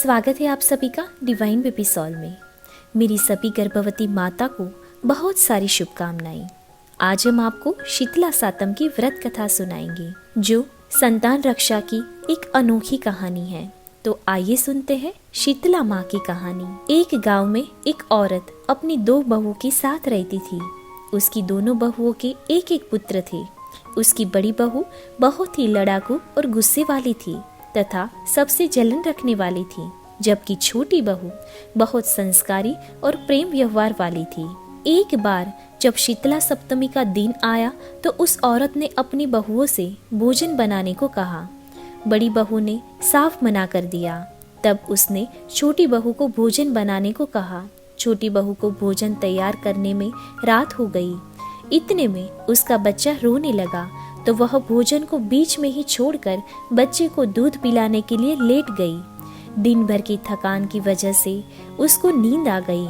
स्वागत है आप सभी का डिवाइन बेबी सॉल में। मेरी सभी गर्भवती माता को बहुत सारी शुभकामनाएं। आज हम आपको शीतला सातम की व्रत कथा सुनाएंगे जो संतान रक्षा की एक अनोखी कहानी है। तो आइए सुनते हैं शीतला माँ की कहानी। एक गांव में एक औरत अपनी 2 बहुओं के साथ रहती थी। उसकी दोनों बहुओं के एक एक पुत्र थे। उसकी बड़ी बहू बहुत ही लड़ाकू और गुस्से वाली थी तथा सबसे जलन रखने वाली थी, जबकि छोटी बहू बहुत संस्कारी और प्रेम व्यवहार वाली थी। एक बार जब शीतला सप्तमी का दिन आया तो उस औरत ने अपनी बहुओं से भोजन बनाने को कहा। बड़ी बहू ने साफ मना कर दिया। तब उसने छोटी बहू को भोजन बनाने को कहा। छोटी बहू को भोजन तैयार करने में रात हो गई। इतने में उसका बच्चा रोने लगा तो वह भोजन को बीच में ही छोड़कर बच्चे को दूध पिलाने के लिए लेट गई। दिन भर की थकान की वजह से उसको नींद आ गई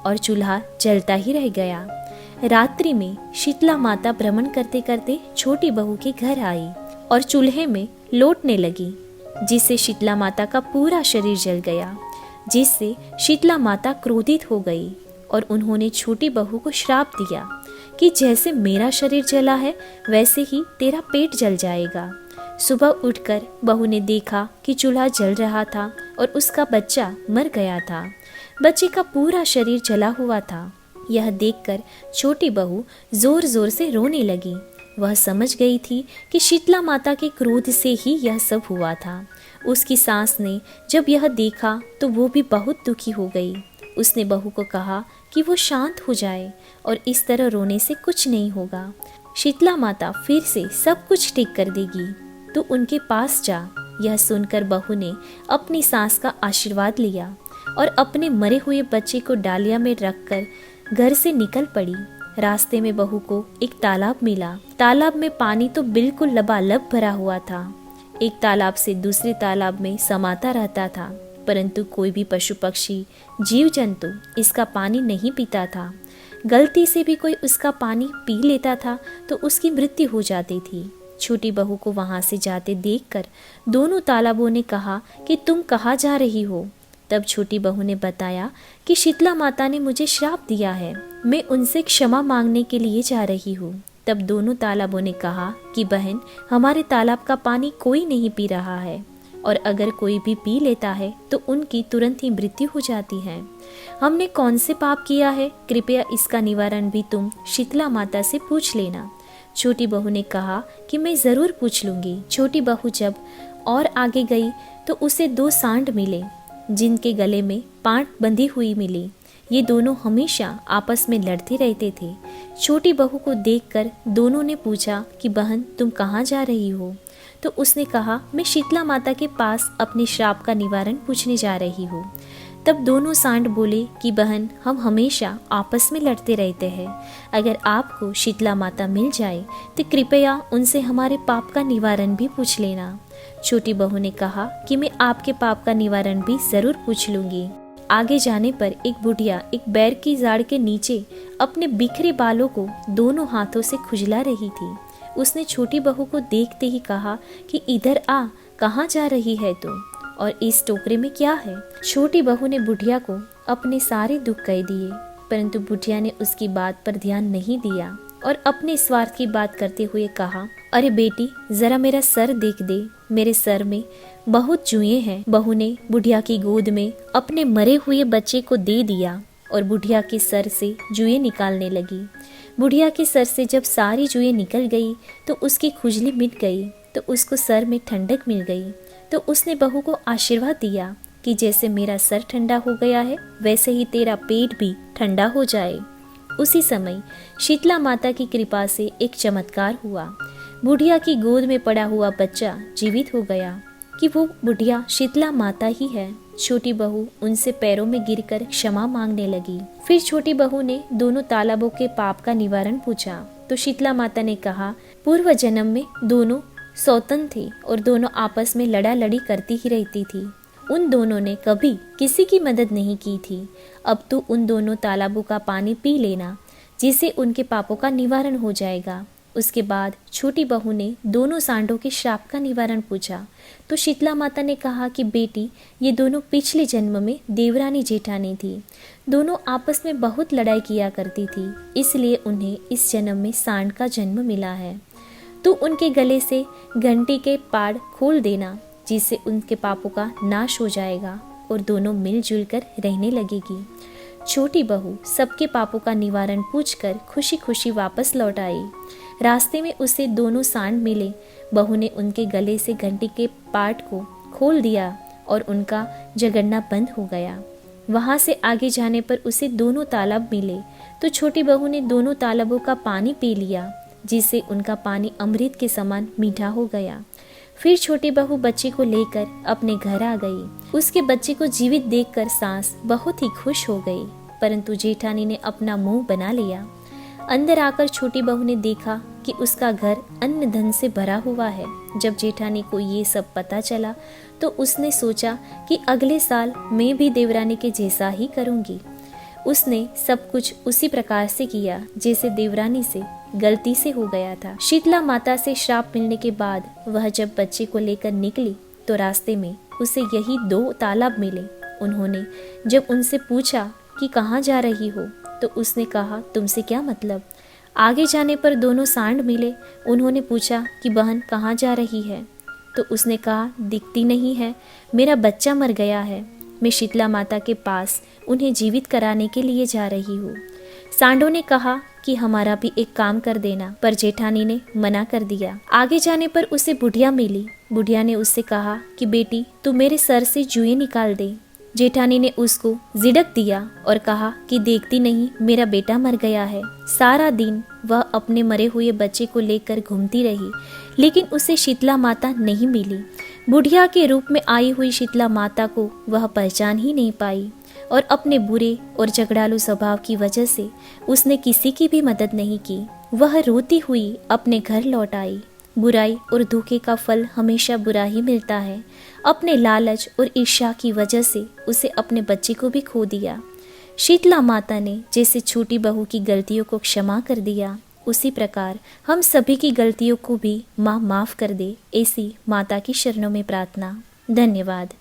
और चूल्हा जलता ही रह गया। रात्रि में शीतला माता भ्रमण करते करते छोटी बहू के घर आई और चूल्हे में लौटने लगी, जिससे शीतला माता का पूरा शरीर जल गया। जिससे शीतला माता क्रोधित हो गई और उन्होंने छोटी बहू को श्राप दिया कि जैसे मेरा शरीर जला है वैसे ही तेरा पेट जल जाएगा। सुबह उठकर बहू ने देखा कि चूल्हा जल रहा था और उसका बच्चा मर गया था। बच्चे का पूरा शरीर जला हुआ था। यह देखकर छोटी बहू जोर जोर से रोने लगी। वह समझ गई थी कि शीतला माता के क्रोध से ही यह सब हुआ था। उसकी सास ने जब यह देखा तो वो भी बहुत दुखी हो गई। उसने बहू को कहा कि वो शांत हो जाए और इस तरह रोने से कुछ नहीं होगा। शीतला माता फिर से सब कुछ ठीक कर देगी, तो उनके पास जा। यह सुनकर बहू ने अपनी सास का आशीर्वाद लिया और अपने मरे हुए बच्चे को डालिया में रखकर घर से निकल पड़ी। रास्ते में बहू को एक तालाब मिला। तालाब में पानी तो बिल्कुल लबालब भरा हुआ था। एक तालाब से दूसरे तालाब में समाता रहता था, परंतु कोई भी पशु पक्षी जीव जंतु इसका पानी नहीं पीता था। गलती से भी कोई उसका पानी पी लेता था तो उसकी मृत्यु हो जाती थी। छोटी बहू को वहां से जाते देखकर दोनों तालाबों ने कहा कि तुम कहाँ जा रही हो। तब छोटी बहू ने बताया कि शीतला माता ने मुझे श्राप दिया है, मैं उनसे क्षमा मांगने के लिए जा रही हूँ। तब दोनों तालाबों ने कहा कि बहन, हमारे तालाब का पानी कोई नहीं पी रहा है और अगर कोई भी पी लेता है तो उनकी तुरंत ही मृत्यु हो जाती है। हमने कौन से पाप किया है, कृपया इसका निवारण भी तुम शीतला माता से पूछ लेना। छोटी बहू ने कहा कि मैं ज़रूर पूछ लूँगी। छोटी बहू जब और आगे गई तो उसे 2 सांड मिले, जिनके गले में पांट बंधी हुई मिली। ये दोनों हमेशा आपस में लड़ते रहते थे। छोटी बहू को देखकर दोनों ने पूछा कि बहन, तुम कहाँ जा रही हो? तो उसने कहा, मैं शीतला माता के पास अपने श्राप का निवारण पूछने जा रही हूँ। तब दोनों सांड बोले कि बहन, हम हमेशा आपस में लड़ते रहते हैं। अगर आपको शीतला माता मिल जाए तो कृपया उनसे हमारे पाप का निवारण भी पूछ लेना। छोटी बहू ने कहा कि मैं आपके पाप का निवारण भी ज़रूर पूछ लूँगी। आगे जाने पर एक बुढ़िया एक बैर की झाड़ के नीचे अपने बिखरे बालों को दोनों हाथों से खुजला रही थी। उसने छोटी बहू को देखते ही कहा कि इधर आ, कहाँ जा रही है तू और इस टोकरे में क्या है? छोटी बहू ने बुढ़िया को अपने सारे दुख कह दिए, परंतु बुढ़िया ने उसकी बात पर ध्यान नहीं दिया और अपने स्वार्थ की बात करते हुए कहा, अरे बेटी, जरा मेरा सर देख दे, मेरे सर में बहुत जुएं हैं। बहू ने बुढ़िया की गोद में अपने मरे हुए बच्चे को दे दिया और बुढ़िया के सर से जुएं निकालने लगी। बुढ़िया के सर से जब सारी जुएं निकल गई तो उसकी खुजली मिट गई, तो उसको सर में ठंडक मिल गई। तो उसने बहू को आशीर्वाद दिया कि जैसे मेरा सर ठंडा हो गया है वैसे ही तेरा पेट भी ठंडा हो जाए। उसी समय शीतला माता की कृपा से एक चमत्कार हुआ। बुढ़िया की गोद में पड़ा हुआ बच्चा जीवित हो गया कि वो बुढ़िया शीतला माता ही है। छोटी बहू उनसे पैरों में गिरकर क्षमा मांगने लगी। फिर छोटी बहू ने दोनों तालाबों के पाप का निवारण पूछा तो शीतला माता ने कहा, पूर्व जन्म में दोनों सौतन थे और दोनों आपस में लड़ा लड़ी करती ही रहती थी। उन दोनों ने कभी किसी की मदद नहीं की थी। अब तो उन दोनों तालाबों का पानी पी लेना, जिससे उनके पापों का निवारण हो जाएगा। उसके बाद छोटी बहू ने दोनों सांडों के श्राप का निवारण पूछा तो शीतला माता ने कहा कि बेटी, ये दोनों पिछले जन्म में देवरानी जेठानी थी। दोनों आपस में बहुत लड़ाई किया करती थी, इसलिए उन्हें इस जन्म में सांड का जन्म मिला है। तू उनके गले से घंटी के पाड़ खोल देना, जिससे उनके पापों का नाश हो जाएगा और दोनों मिलजुल कर रहने लगेगी। छोटी बहू सबके पापों का निवारण पूछकर खुशी खुशी वापस लौट आई। रास्ते में उसे दोनों सांड मिले। बहू ने उनके गले से घंटी के पार्ट को खोल दिया और उनका जगड़ना बंद हो गया। वहाँ से आगे जाने पर उसे दोनों तालाब मिले तो छोटी बहू ने दोनों तालाबों का पानी पी लिया, जिससे उनका पानी अमृत के समान मीठा हो गया। फिर छोटी बहू बच्चे को लेकर अपने घर आ गई। उसके बच्चे को जीवित देखकर सास बहुत ही खुश हो गई, परंतु जेठानी ने अपना मुंह बना लिया। अंदर आकर छोटी बहू ने देखा कि उसका घर अन्न धन से भरा हुआ है। जब जेठानी को ये सब पता चला तो उसने सोचा कि अगले साल मैं भी देवरानी के जैसा ही करूंगी। उसने सब कुछ उसी प्रकार से किया जैसे देवरानी से गलती से हो गया था। शीतला माता से श्राप मिलने के बाद वह जब बच्चे को लेकर निकली तो रास्ते में उसे यही 2 तालाब मिले। उन्होंने जब उनसे पूछा कि कहाँ जा रही हो तो उसने कहा, तुमसे क्या मतलब। आगे जाने पर दोनों सांड मिले। उन्होंने पूछा कि बहन कहाँ जा रही है तो उसने कहा, दिखती नहीं है, मेरा बच्चा मर गया है, मैं शीतला माता के पास उन्हें जीवित कराने के लिए जा रही हूँ। सांडों ने कहा कि हमारा भी एक काम कर देना, पर जेठानी ने मना कर दिया। आगे जाने पर उसे बुढ़िया मिली। बुढ़िया ने उससे कहा कि बेटी, तू मेरे सर से जुएं निकाल दे। जेठानी ने उसको झिड़क दिया और कहा कि देखती नहीं, मेरा बेटा मर गया है। सारा दिन वह अपने मरे हुए बच्चे को लेकर घूमती रही, लेकिन उसे शीतला माता नहीं मिली। बुढ़िया के रूप में आई हुई शीतला माता को वह पहचान ही नहीं पाई और अपने बुरे और झगड़ालू स्वभाव की वजह से उसने किसी की भी मदद नहीं की। वह रोती हुई अपने घर लौट आई। बुराई और धोखे का फल हमेशा बुरा ही मिलता है। अपने लालच और ईर्ष्या की वजह से उसे अपने बच्चे को भी खो दिया। शीतला माता ने जैसे छोटी बहू की गलतियों को क्षमा कर दिया, उसी प्रकार हम सभी की गलतियों को भी माँ माफ कर दे, ऐसी माता की शरणों में प्रार्थना। धन्यवाद।